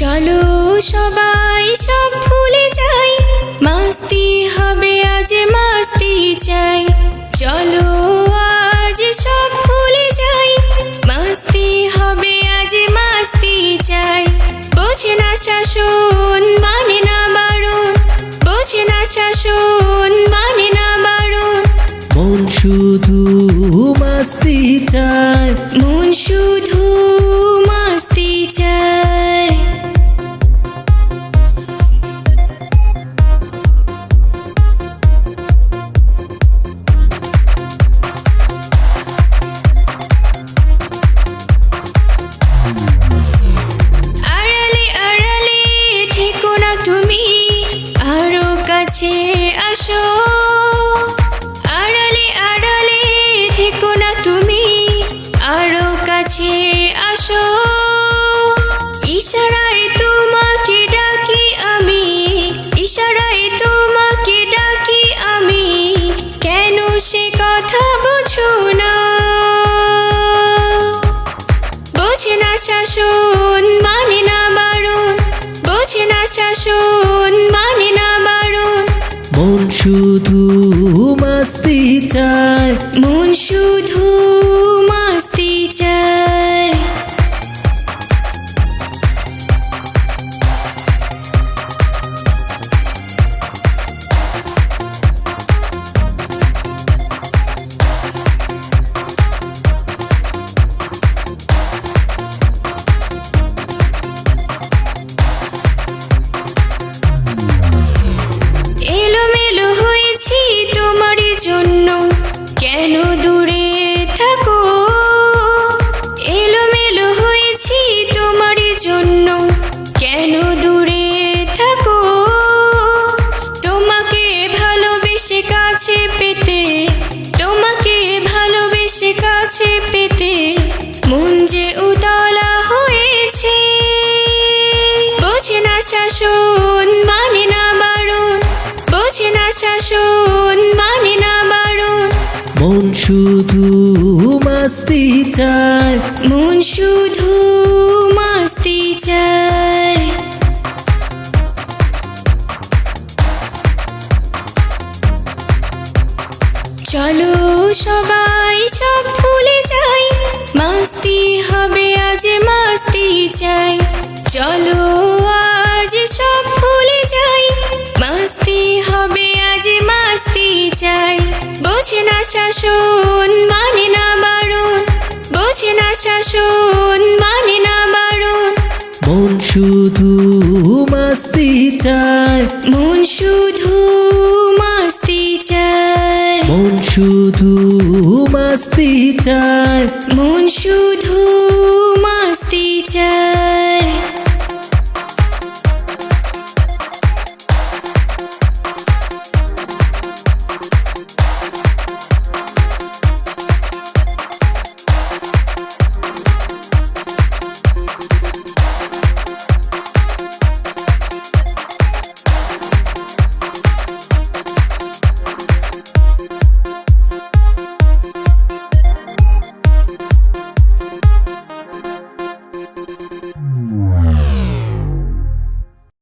চলো সবাই সব ভুলে যাই, মাস্তি হবে আজ মাস্তি চাই। চলো আজ সব ভুলে যাই, মাস্তি হবে আজ মাস্তি চাই। বোঝে না শাসন মানে না বারণ, বোঝে না শাসন মানে না বারণ। মন শুধু মাস্তি চায়, মন শুধু মাস্তি চায়। আড়ালে আড়ালে থেকো না তুমি, আরো কাছে আসো। আড়ালে আড়ালে থেকো না তুমি, আরো কাছে আসো। ইশারায় তোমাকে ডাকি আমি, ইশারায় তোমাকে ডাকি আমি, কেন সে কথা বুঝো না? বোঝে না শাসন মানে না বারণ, বোঝে না শাসন মানে না বারণ। মন শুধু মাস্তি চায়, মন শুধু মাস্তি চায়। এলোমেলো হয়েছি তোমার জন্য, কেন দূরে থাকো? এলোমেলো হয়েছি তোমার জন্য, কেন দূরে থাকো? তোমাকে ভালোবেসে কাছে পেতে, তোমাকে ভালোবেসে কাছে পেতে, মন যে উতলা হয়েছে। বোঝে না শাসন মানে না বারণ, বোঝে না শাসন মানে না বারণ। মন শুধু মাস্তি চায়, মন শুধু মাস্তি চায়। চলো সবাই সব ভুলে যাই, মাস্তি হবে আজ মাস্তি চাই। চলো আজ সব ভুলে যাই, মাস্তি হবে আজ মাস্তি চাই। বোঝে না শাসন মানে না বারণ, বোঝে না শাসন মানে না বারণ। মন শুধু মাস্তি চায়, মন শুধু মাস্তি চায়। মন শুধু মাস্তি চায়, মন